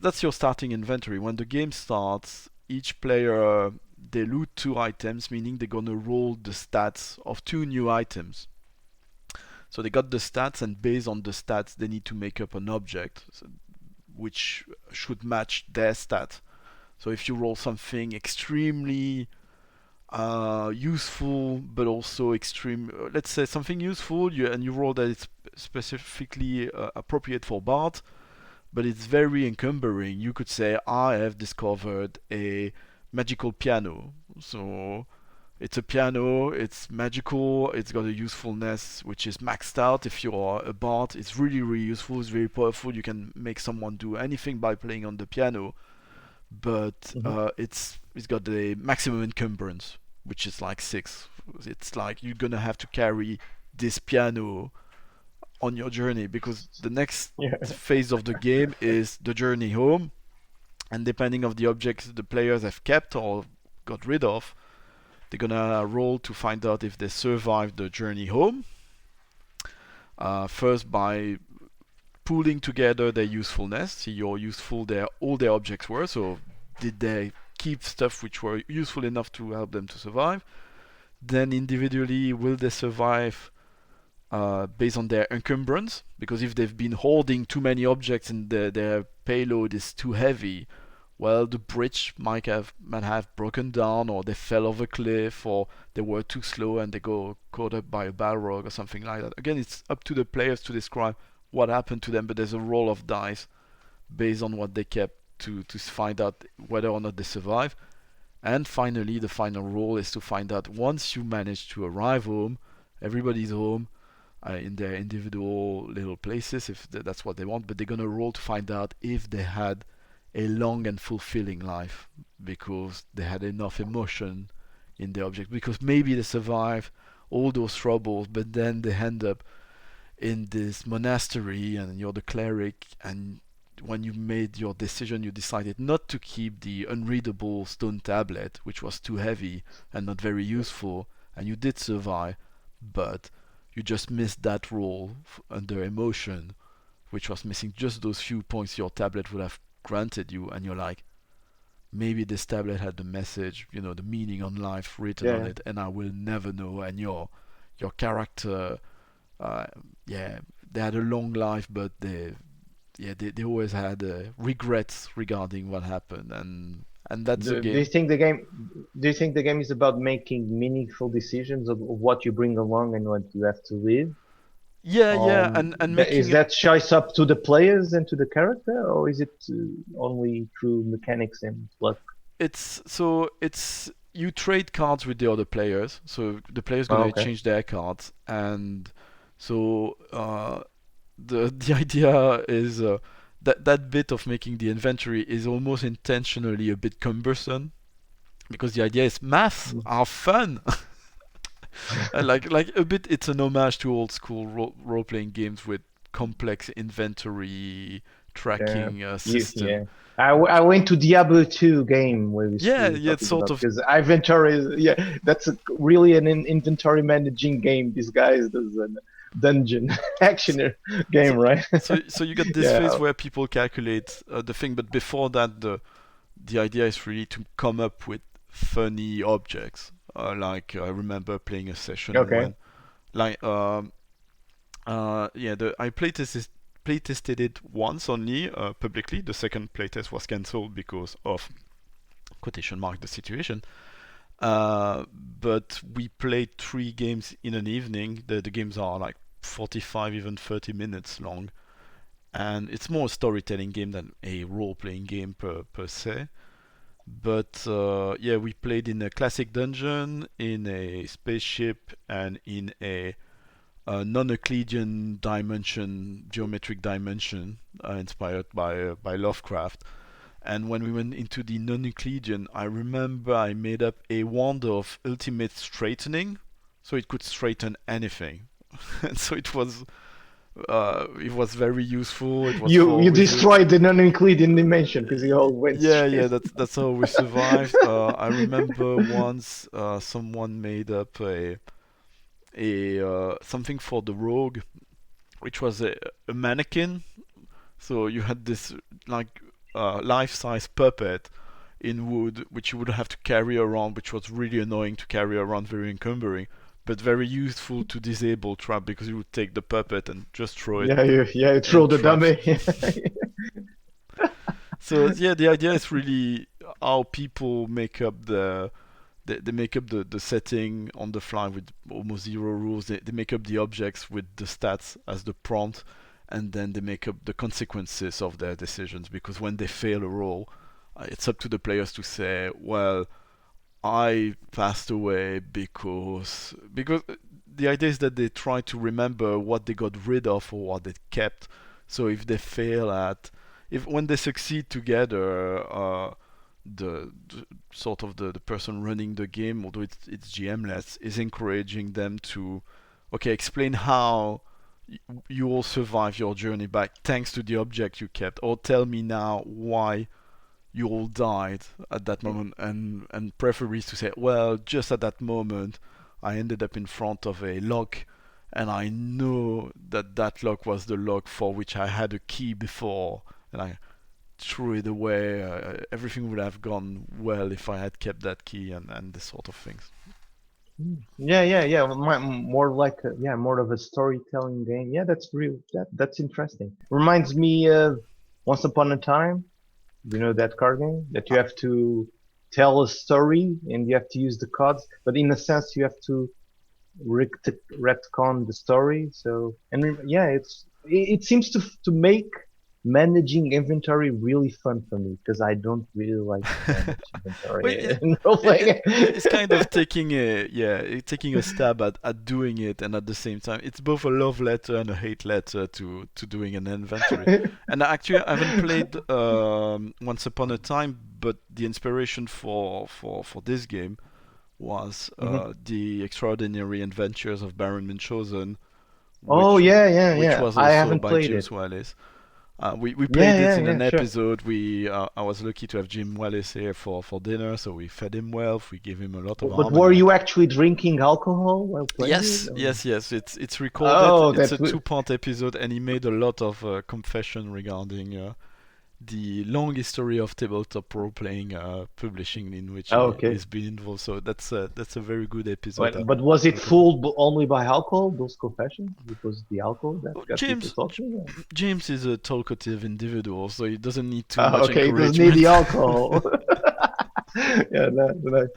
that's your starting inventory. When the game starts, each player they loot 2 items, meaning they're gonna roll the stats of 2 new items. So they got the stats, and based on the stats, they need to make up an object, which should match their stat. So if you roll something extremely useful, but also extreme, let's say something useful, and you roll that it's specifically appropriate for Bard, but it's very encumbering. You could say, I have discovered a magical piano. So it's a piano, it's magical, it's got a usefulness which is maxed out. If you're a bard, it's really, really useful, it's very powerful. You can make someone do anything by playing on the piano, but mhm. it's got the maximum encumbrance, which is like 6. It's like you're gonna have to carry this piano on your journey because the next Yeah. phase of the game is the journey home, and depending on the objects the players have kept or got rid of, they're gonna roll to find out if they survived the journey home. First by pooling together their usefulness, see how useful all their objects were. So did they keep stuff which were useful enough to help them to survive? Then individually, will they survive based on their encumbrance? Because if they've been holding too many objects and their payload is too heavy, well, the bridge might have broken down, or they fell off a cliff, or they were too slow and they go caught up by a balrog or something like that. Again, it's up to the players to describe what happened to them, but there's a roll of dice based on what they kept to find out whether or not they survive. And finally, the final roll is to find out once you manage to arrive home, everybody's home in their individual little places if that's what they want, but they're gonna roll to find out if they had a long and fulfilling life because they had enough emotion in the object. Because maybe they survive all those troubles, but then they end up in this monastery and you're the cleric, and when you made your decision you decided not to keep the unreadable stone tablet, which was too heavy and not very useful, and you did survive, but you just missed that roll under emotion, which was missing just those few points your tablet would have granted you, and you're like, maybe this tablet had the message, the meaning on life written on Yeah. it, and I will never know. And your character, uh, yeah, they had a long life, but they always had regrets regarding what happened, and that's the Do you game. think the game? Do you think the game is about making meaningful decisions of what you bring along and what you have to leave? Yeah, yeah, and Is making that choice up to the players and to the character, or is it only through mechanics and luck? it's you trade cards with the other players, so the player's Oh, gonna okay. exchange their cards, and so the idea is that bit of making the inventory is almost intentionally a bit cumbersome because the idea is maths Mm. are fun. Like a bit, it's an homage to old school role playing games with complex inventory Yeah, tracking yeah. system. I went to Diablo 2 game where Yeah, we were yeah, it's talking sort about of. because inventory yeah, that's really an inventory managing game disguised as a dungeon action So, game, right? so you got this phase Yeah. where people calculate the thing, but before that, the idea is really to come up with funny objects. Like I remember playing a session Okay. when, like, yeah, I playtested it once only publicly. The second playtest was cancelled because of quotation mark the situation. But we played 3 games in an evening. The games are like 45, even 30 minutes long, and it's more a storytelling game than a role-playing game per se. But yeah, we played in a classic dungeon, in a spaceship, and in a non-Euclidean dimension, geometric dimension, inspired by Lovecraft. And when we went into the non-Euclidean, I remember I made up a wand of ultimate straightening, so it could straighten anything. And so it was very useful. It was for You wizards. destroyed the non-Euclidean dimension because you all went Yeah, yeah, straight. that's how we survived. I remember once someone made up a something for the rogue, which was a mannequin. So you had this like life-size puppet in wood, which you would have to carry around, which was really annoying to carry around, very encumbering, but very useful to disable trap because you would take the puppet and just throw it You in throw the traps. dummy. So yeah, the idea is really how people make up they make up the setting on the fly with almost zero rules. They make up the objects with the stats as the prompt, and then they make up the consequences of their decisions. Because when they fail a roll, it's up to the players to say, well, I passed away because the idea is that they try to remember what they got rid of or what they kept. So if they fail at if when they succeed together, the sort of the person running the game, although it's GMless, is encouraging them to okay explain how you all survive your journey back thanks to the object you kept, or tell me now why you all died at that moment, and preferably to say, well, just at that moment, I ended up in front of a lock, and I know that that lock was the lock for which I had a key before, and I threw it away. Everything would have gone well if I had kept that key, and this sort of things. Yeah. More like more of a storytelling game. Yeah, that's real. That's interesting. Reminds me of Once Upon a Time. You know that card game that you have to tell a story and you have to use the cards, but in a sense you have to retcon the story. So and yeah, it seems to make managing inventory really fun for me because I don't really like to manage Well, inventory in role playing. it's kind of taking taking a stab at doing it, and at the same time, it's both a love letter and a hate letter to doing an inventory. And actually, I haven't played Once Upon a Time, but the inspiration for this game was Mhm. the Extraordinary Adventures of Baron Munchausen, Oh which yeah, yeah, which yeah. was I also haven't by played James it. Wallace. We Yeah, played it yeah, in yeah, an sure. episode. We I was lucky to have Jim Wallace here for dinner, so we fed him well. We gave him a lot of But were harmony. you actually drinking alcohol while playing Yes, it? Or? yes, yes. It's recorded. Oh, It's a that would. two-part episode, and he made a lot of confession regarding the long history of tabletop role-playing publishing in which Oh, okay. he's been involved. So that's a very good episode. But was I it recommend. fooled only by alcohol? Those confessions? It was the alcohol that Oh, got people talking? Or? James is a talkative individual, so he doesn't need too Ah, much okay, it doesn't need the encouragement. alcohol. Yeah, that,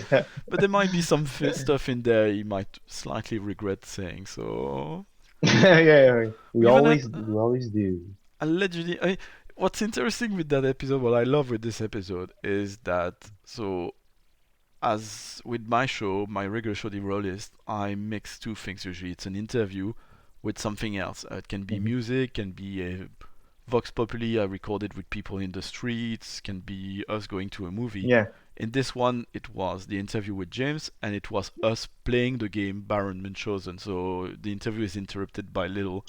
that. But there might be some stuff in there he might slightly regret saying. So Yeah, yeah, we even had we always do. allegedly. What's interesting with that episode, what I love with this episode, is that as with my show, my regular show, The Rolistes, I mix two things usually. It's an interview with something else. It can be Hmm. music, can be a Vox Populi I recorded with people in the streets, can be us going to a movie. Yeah. In this one, it was the interview with James, and it was us playing the game Baron Munchausen. So the interview is interrupted by little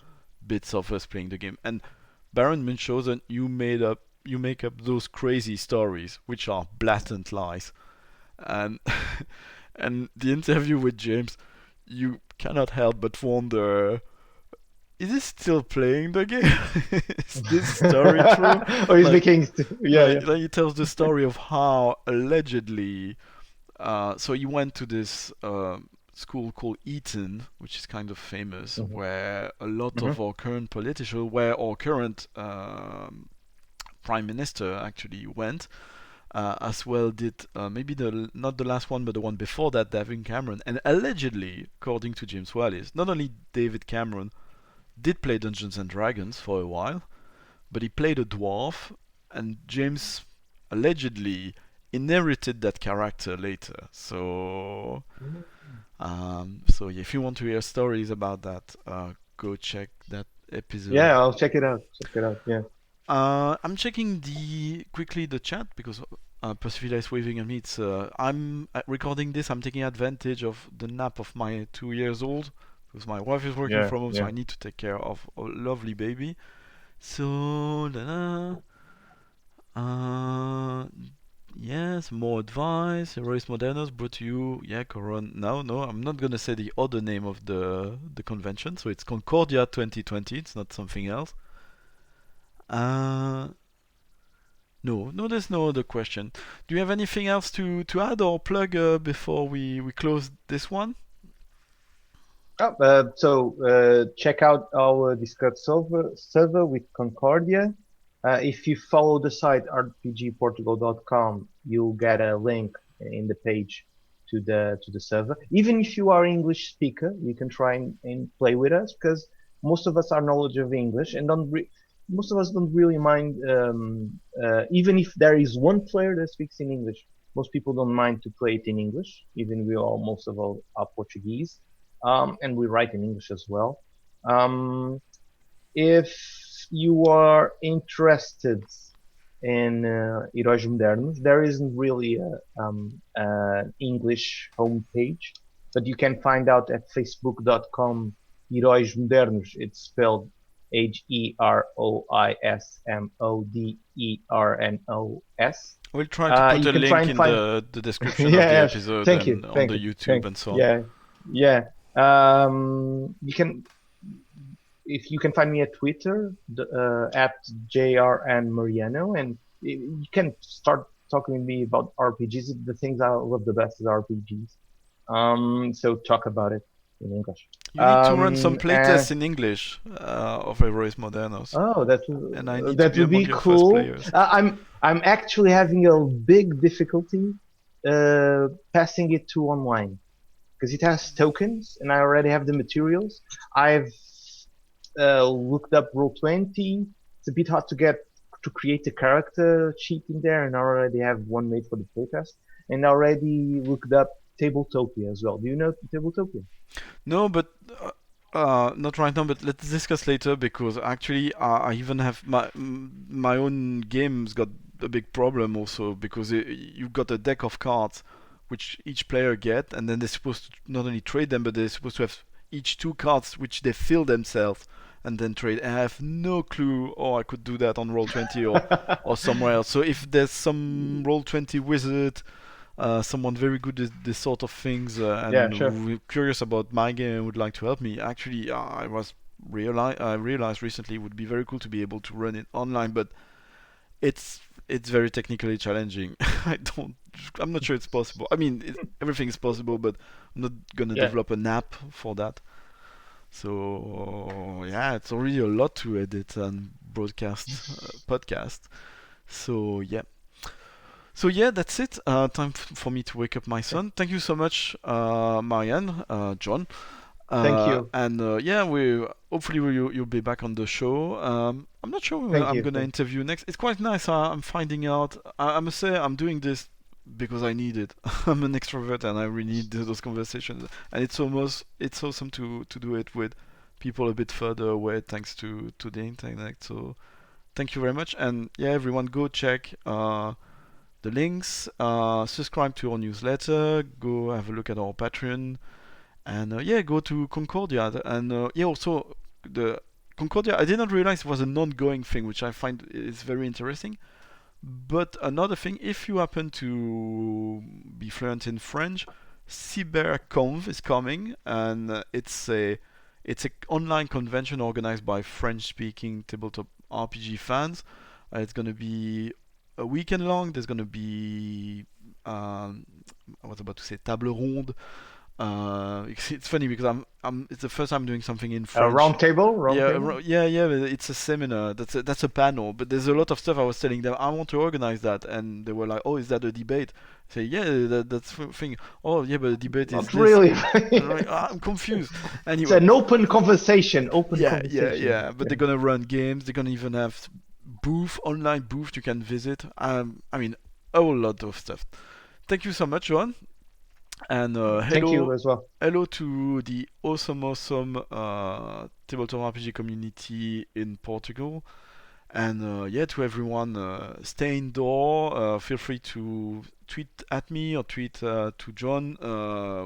bits of us playing the game. And Baron Munchausen, you make up those crazy stories, which are blatant lies. And and the interview with James, you cannot help but wonder: is he still playing the game? Is this story true? Oh, he's Like, making. Yeah, yeah. like he tells the story of how allegedly so he went to this school called Eton, which is kind of famous, Hmm. where a lot Hmm. of our current politicians, where our current prime minister actually went, as well did maybe the not the last one, but the one before that, David Cameron. And allegedly, according to James Wallace, not only David Cameron did play Dungeons and Dragons for a while, but he played a dwarf, and James allegedly inherited that character later. So yeah, if you want to hear stories about that, go check that episode. Yeah, I'll check it out. Check it out. Yeah. I'm checking the chat because Persifila is waving at me. It's I'm recording this. I'm taking advantage of the nap of my 2 years old because my wife is working Yeah. from home, so Yeah. I need to take care of a lovely baby. So, uh, yes, more advice. Heroes Modernos brought to you. Yeah, Coron. No, I'm not gonna say the other name of the convention. So it's Concordia 2020. It's not something else. Uh, no, there's no other question. Do you have anything else to add or plug before we close this one? Oh, check out our Discord server with Concordia. If you follow the site rpgportugal.com, you'll get a link in the page to the server. Even if you are English speaker, you can try and play with us because most of us are knowledge of English and most of us don't really mind. Even if there is one player that speaks in English, most people don't mind to play it in English. Even we all most of all are Portuguese, and we write in English as well. Um, if you are interested in Heróis Modernos, there isn't really an English homepage, but you can find out at facebook.com Heróis Modernos. It's spelled HEROISMODERNOS. We'll try to put You a can try link and in find. the description of the Yeah, episode thank you, and on thank the you, YouTube thank and so on. yeah, yeah. You can if you can find me at Twitter at JRN Mariano, and you can start talking with me about RPGs. The things I love the best is RPGs. So talk about it. in English. You need to run some And playtests in English of Heroes Modernos, oh, and I need to that be would among be your first cool. players. I'm actually having a big difficulty passing it to online because it has tokens, and I already have the materials. I've looked up Roll20. It's a bit hard to create a character sheet in there, and I already have one made for the playtest. And I already looked up Tabletopia as well. Do you know Tabletopia? No, but not right now. But let's discuss later because actually, I even have my own game's got a big problem also because you've got a deck of cards which each player get, and then they're supposed to not only trade them, but they're supposed to have each two cards which they fill themselves and then trade. And I have no clue. Oh, I could do that on Roll20 or somewhere else. So if there's some Roll20 wizard, someone very good at this sort of things, Yeah, and sure. curious about my game and would like to help me. Actually, I realized recently it would be very cool to be able to run it online, but it's it's very technically challenging. I don't. I'm not sure it's possible. I mean, everything is possible, but I'm not gonna Yeah. develop an app for that. So yeah, it's already a lot to edit and broadcast, podcast. So yeah, that's it. Time for me to wake up my Yeah. son. Thank you so much, Marianne, John, Thank you. and yeah, we hopefully you'll be back on the show. I'm not sure who Thank I'm you. gonna interview next. It's quite nice. I'm finding out. I must say I'm doing this because I need it. I'm an extrovert and I really need those conversations. And it's awesome to do it with people a bit further away thanks to the internet. So thank you very much. And yeah, everyone, go check the links. Subscribe to our newsletter. Go have a look at our Patreon, and yeah, go to Concordia. And yeah, also the Concordia. I did not realize it was an ongoing thing, which I find is very interesting. But another thing, if you happen to be fluent in French, CyberConf is coming, and it's a online convention organized by French-speaking tabletop RPG fans. It's gonna be a weekend long. There's gonna be I was about to say table ronde. It's funny because it's the first time I'm doing something in French. Round table. Round Yeah, table. yeah. But it's a seminar. That's a panel. But there's a lot of stuff I was telling them. I want to organize that, and they were like, "Oh, is that a debate?" I say, "Yeah, that's the thing." Oh, yeah, but the debate is Not this. really. And I'm like, I'm confused. It's Anyway, an open conversation. Open conversation. yeah. But Yeah. they're gonna run games. They're gonna even have online booth you can visit. I mean, a whole lot of stuff. Thank you so much, Joan, and Thank you as well. hello to the awesome tabletop RPG community in Portugal. And yeah, to everyone, stay indoor. Feel free to tweet at me or tweet to John.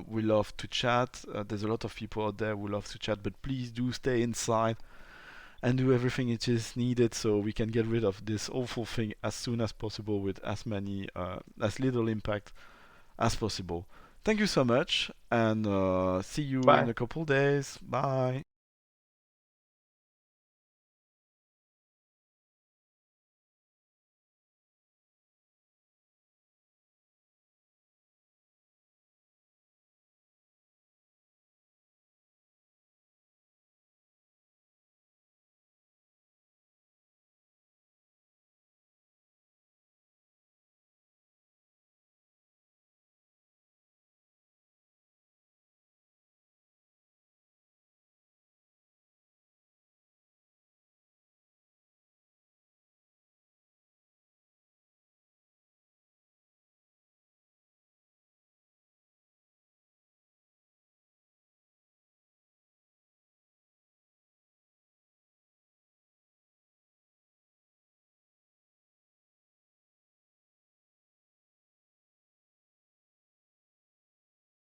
We love to chat. There's a lot of people out there who love to chat, but please do stay inside and do everything it is needed so we can get rid of this awful thing as soon as possible with as little impact as possible. Thank you so much, and see you in Bye. a couple days. Bye.